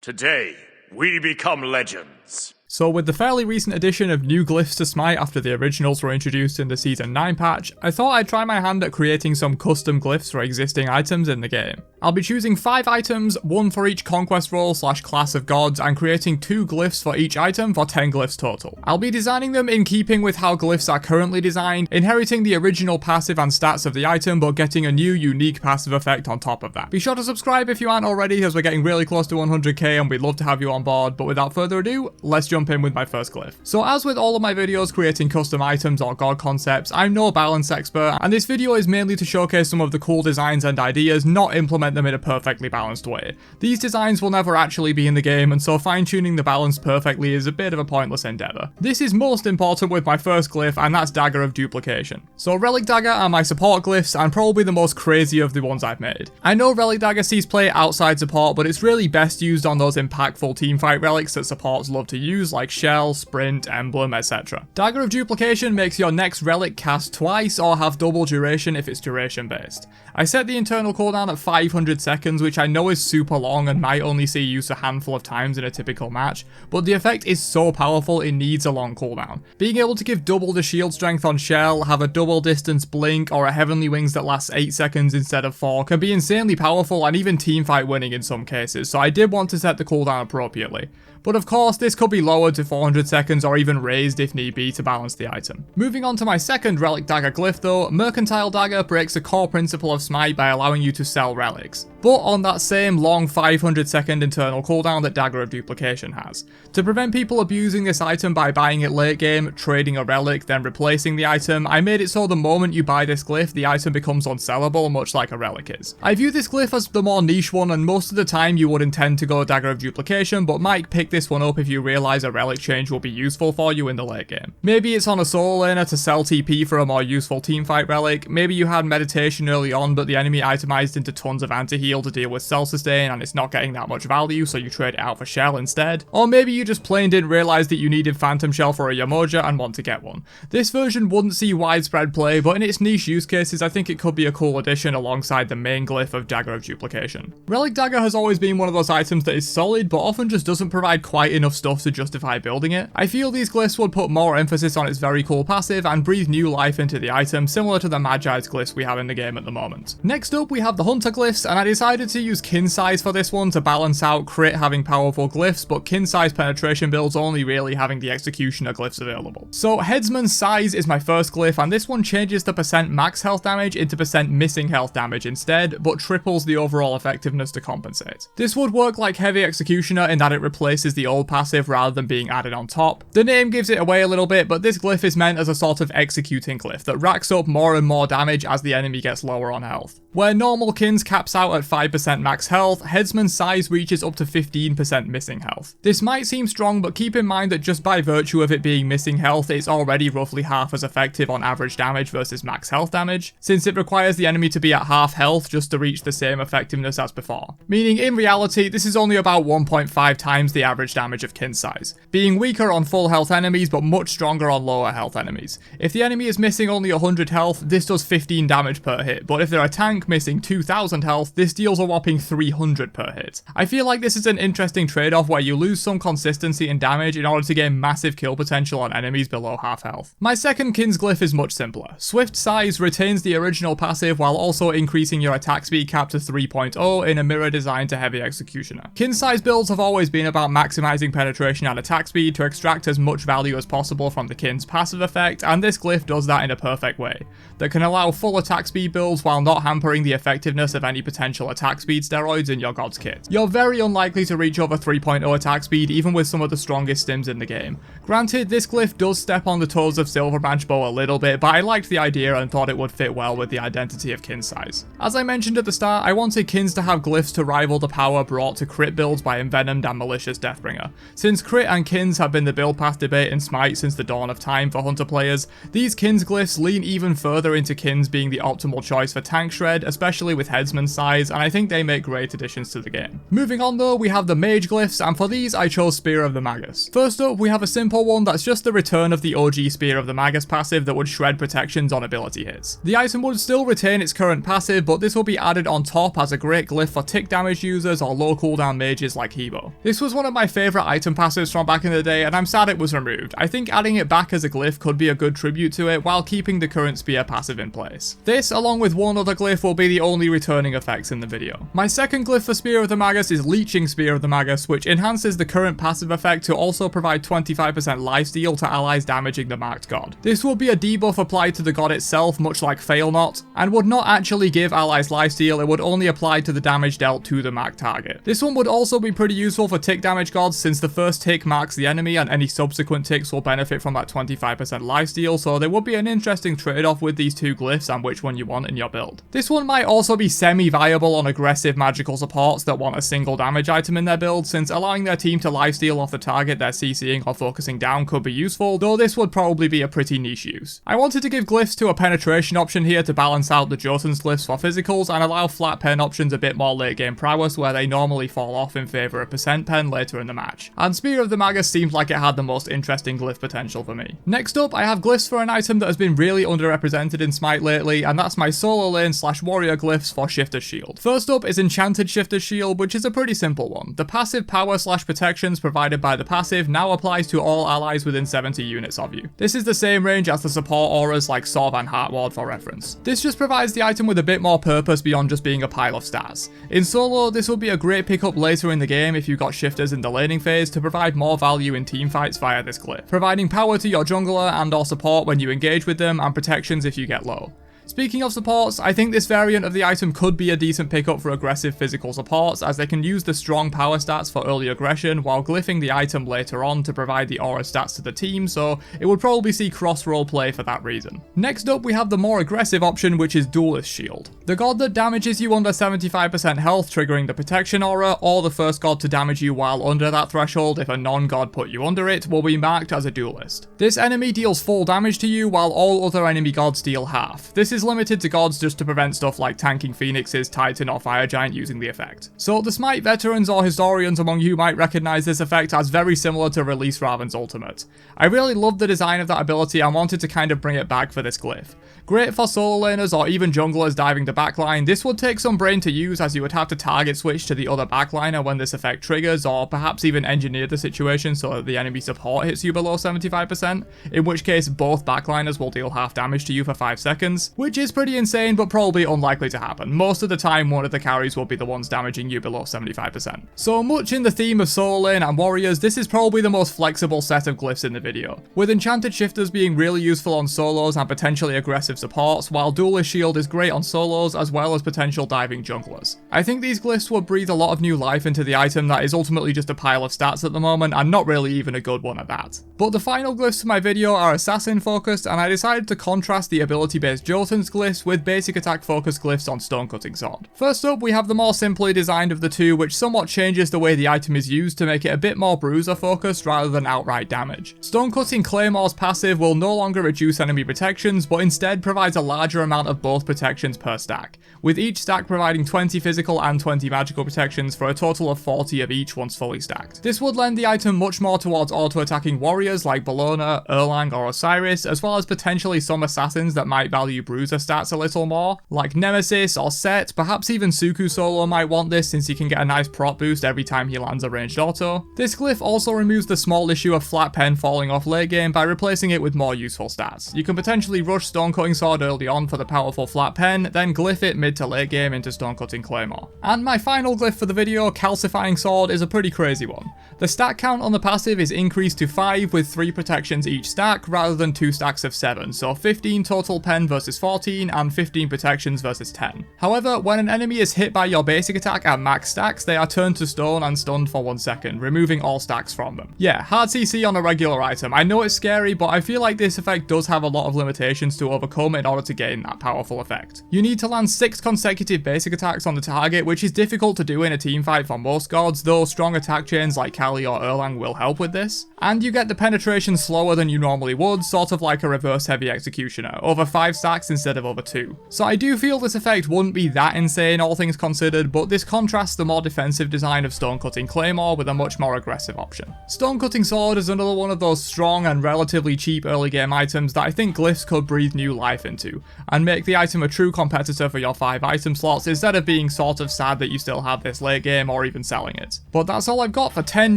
Today, we become legends. So with the fairly recent addition of new glyphs to Smite after the originals were introduced in the Season 9 patch, I thought I'd try my hand at creating some custom glyphs for existing items in the game. I'll be choosing 5 items, 1 for each conquest role / class of gods, and creating 2 glyphs for each item for 10 glyphs total. I'll be designing them in keeping with how glyphs are currently designed, inheriting the original passive and stats of the item but getting a new unique passive effect on top of that. Be sure to subscribe if you aren't already, as we're getting really close to 100k and we'd love to have you on board, but without further ado, let's jump in with my first glyph. So as with all of my videos creating custom items or god concepts, I'm no balance expert, and this video is mainly to showcase some of the cool designs and ideas, not implement them in a perfectly balanced way. These designs will never actually be in the game, and so fine-tuning the balance perfectly is a bit of a pointless endeavour. This is most important with my first glyph, and that's Dagger of Duplication. So Relic Dagger are my support glyphs, and probably the most crazy of the ones I've made. I know Relic Dagger sees play outside support, but it's really best used on those impactful teamfight relics that supports love to use, like Shell, Sprint, Emblem, etc. Dagger of Duplication makes your next relic cast twice or have double duration if it's duration based. I set the internal cooldown at 500 seconds, which I know is super long and might only see use a handful of times in a typical match, but the effect is so powerful it needs a long cooldown. Being able to give double the shield strength on Shell, have a double distance blink, or a Heavenly Wings that lasts 8 seconds instead of 4 can be insanely powerful and even teamfight winning in some cases, so I did want to set the cooldown appropriately. But of course, this could be lowered to 400 seconds or even raised if need be to balance the item. Moving on to my second Relic Dagger glyph though, Mercantile Dagger breaks a core principle of Smite by allowing you to sell relics, but on that same long 500 second internal cooldown that Dagger of Duplication has. To prevent people abusing this item by buying it late game, trading a relic, then replacing the item, I made it so the moment you buy this glyph, the item becomes unsellable, much like a relic is. I view this glyph as the more niche one, and most of the time you would intend to go Dagger of Duplication, but might pick this one up if you realise a relic change will be useful for you in the late game. Maybe it's on a solo laner to sell TP for a more useful teamfight relic, maybe you had meditation early on but the enemy itemized into tons of anti-heal to deal with self-sustain and it's not getting that much value so you trade it out for Shell instead. Or maybe you just plain didn't realise that you needed Phantom Shell for a Yamoja and want to get one. This version wouldn't see widespread play, but in its niche use cases I think it could be a cool addition alongside the main glyph of Dagger of Duplication. Relic Dagger has always been one of those items that is solid but often just doesn't provide quite enough stuff to justify building it. I feel these glyphs would put more emphasis on its very cool passive and breathe new life into the item, similar to the Magi's glyphs we have in the game at the moment. Next up we have the Hunter glyphs, and I decided to use kin size for this one to balance out crit having powerful glyphs, but kin size penetration builds only really having the executioner glyphs available. So HEADSMAN'S size is my first glyph, and this one changes the percent max health damage into percent missing health damage instead, but triples the overall effectiveness to compensate. This would work like heavy executioner in that it replaces the old passive rather than being added on top. The name gives it away a little bit, but this glyph is meant as a sort of executing glyph that racks up more and more damage as the enemy gets lower on health. Where normal kins caps out at 5% max health, HEADSMAN'S size reaches up to 15% missing health. This might seem strong, but keep in mind that just by virtue of it being missing health, it's already roughly half as effective on average damage versus max health damage, since it requires the enemy to be at half health just to reach the same effectiveness as before. Meaning in reality, this is only about 1.5 times the average damage of kin size, being weaker on full health enemies but much stronger on lower health enemies. If the enemy is missing only 100 health, this does 15 damage per hit, but if they're a tank missing 2000 health, this deals a whopping 300 per hit. I feel like this is an interesting trade-off where you lose some consistency in damage in order to gain massive kill potential on enemies below half health. My second kin's glyph is much simpler. Swift size retains the original passive while also increasing your attack speed cap to 3.0 in a mirror design to heavy executioner. Kin size builds have always been about maximizing penetration and attack speed to extract as much value as possible from the kin's passive effect, and this glyph does that in a perfect way, that can allow full attack speed builds while not hampering the effectiveness of any potential attack speed steroids in your god's kit. You're very unlikely to reach over 3.0 attack speed even with some of the strongest stims in the game. Granted, this glyph does step on the toes of Silver Branch Bow a little bit, but I liked the idea and thought it would fit well with the identity of kin size. As I mentioned at the start, I wanted kins to have glyphs to rival the power brought to crit builds by Envenomed and Malicious Deathbringer, since crit and Kins have been the build path debate in Smite since the dawn of time for Hunter players. These Kins glyphs lean even further into Kins being the optimal choice for tank shred, especially with HEADSMAN'S size, and I think they make great additions to the game. Moving on though, we have the mage glyphs, and for these I chose Spear of the Magus. First up, we have a simple one that's just the return of the OG Spear of the Magus passive that would shred protections on ability hits. The item would still retain its current passive, but this will be added on top as a great glyph for tick damage users or low cooldown mages like Hebo. This was one of my favourite item passives from back in the day, and I'm sad it was removed. I think adding it back as a glyph could be a good tribute to it while keeping the current spear passive in place. This, along with one other glyph, will be the only returning effects in the video. My second glyph for Spear of the Magus is Leeching Spear of the Magus, which enhances the current passive effect to also provide 25% lifesteal to allies damaging the marked god. This will be a debuff applied to the god itself, much like Fail Not, and would not actually give allies lifesteal, it would only apply to the damage dealt to the marked target. This one would also be pretty useful for tick damage gods, since the first tick marks the enemy and any subsequent ticks will benefit from that 25% lifesteal, so there would be an interesting trade-off with these two glyphs and which one you want in your build. This one might also be semi-viable on aggressive magical supports that want a single damage item in their build, since allowing their team to lifesteal off the target they're CCing or focusing down could be useful, though this would probably be a pretty niche use. I wanted to give glyphs to a penetration option here to balance out the Jotun's glyphs for physicals and allow flat pen options a bit more late game prowess where they normally fall off in favour of percent pen later in the match. And Spear of the Magus seemed like it had the most interesting glyph potential for me. Next up, I have glyphs for an item that has been really underrepresented in Smite lately, and that's my solo lane / warrior glyphs for Shifter's Shield. First up is Enchanted Shifter's Shield, which is a pretty simple one. The passive power / protections provided by the passive now applies to all allies within 70 units of you. This is the same range as the support auras like Sov and Heartward for reference. This just provides the item with a bit more purpose beyond just being a pile of stats. In solo, this would be a great pickup later in the game if you got shifters in the laning phase to provide more value in teamfights via this glyph, providing power to your jungler and or support when you engage with them and protections if you get low. Speaking of supports, I think this variant of the item could be a decent pickup for aggressive physical supports, as they can use the strong power stats for early aggression while glyphing the item later on to provide the aura stats to the team, so it would probably see cross role play for that reason. Next up, we have the more aggressive option, which is Duelist's Shield. The god that damages you under 75% health, triggering the protection aura, or the first god to damage you while under that threshold if a non-god put you under it, will be marked as a duelist. This enemy deals full damage to you while all other enemy gods deal half. This is limited to gods just to prevent stuff like tanking Phoenixes, Titan or Fire Giant using the effect. So the Smite veterans or historians among you might recognise this effect as very similar to Release Raven's ultimate. I really loved the design of that ability and wanted to kind of bring it back for this glyph. Great for solo laners or even junglers diving the backline. This would take some brain to use, as you would have to target switch to the other backliner when this effect triggers, or perhaps even engineer the situation so that the enemy support hits you below 75%, in which case both backliners will deal half damage to you for 5 seconds, which is pretty insane but probably unlikely to happen. Most of the time one of the carries will be the ones damaging you below 75%. So much in the theme of solo lane and warriors, this is probably the most flexible set of glyphs in the video, with Enchanted Shifters being really useful on solos and potentially aggressive supports, while Duelist's Shield is great on solos as well as potential diving junglers. I think these glyphs will breathe a lot of new life into the item that is ultimately just a pile of stats at the moment, and not really even a good one at that. But the final glyphs for my video are assassin focused, and I decided to contrast the ability based Jotun's glyphs with basic attack focused glyphs on Stonecutting Sword. First up, we have the more simply designed of the two, which somewhat changes the way the item is used to make it a bit more bruiser focused rather than outright damage. Stonecutting Claymore's passive will no longer reduce enemy protections, but instead provides a larger amount of both protections per stack, with each stack providing 20 physical and 20 magical protections for a total of 40 of each once fully stacked. This would lend the item much more towards auto-attacking warriors like Bellona, Erlang or Osiris, as well as potentially some assassins that might value bruiser stats a little more, like Nemesis or Set. Perhaps even Suku solo might want this since he can get a nice prot boost every time he lands a ranged auto. This glyph also removes the small issue of flat pen falling off late game by replacing it with more useful stats. You can potentially rush Stonecutting Sword early on for the powerful flat pen, then glyph it mid to late game into Stonecutting Claymore. And my final glyph for the video, Calcifying Sword, is a pretty crazy one. The stat count on the passive is increased to 5 with 3 protections each stack rather than 2 stacks of 7, so 15 total pen versus 14 and 15 protections versus 10. However, when an enemy is hit by your basic attack at max stacks, they are turned to stone and stunned for 1 second, removing all stacks from them. Yeah, hard CC on a regular item. I know it's scary, but I feel like this effect does have a lot of limitations to overcome in order to gain that powerful effect. You need to land 6 consecutive basic attacks on the target, which is difficult to do in a teamfight for most gods, though strong attack chains like Kali or Erlang will help with this. And you get the penetration slower than you normally would, sort of like a reverse heavy executioner, over 5 stacks instead of over 2. So I do feel this effect wouldn't be that insane all things considered, but this contrasts the more defensive design of Stonecutting Claymore with a much more aggressive option. Stonecutting Sword is another one of those strong and relatively cheap early game items that I think Glyphs could breathe new life into, and make the item a true competitor for your 5 item slots instead of being sort of sad that you still have this late game or even selling it. But that's all I've got for 10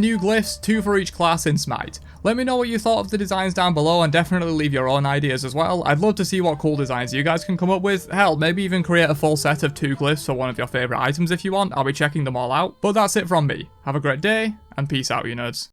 new Glyphs, 2 for each class in Smite. Let me know what you thought of the designs down below and definitely leave your own ideas as well. I'd love to see what cool designs you guys can come up with. Hell, maybe even create a full set of 2 Glyphs for one of your favourite items if you want. I'll be checking them all out. But that's it from me. Have a great day, and peace out, you nerds.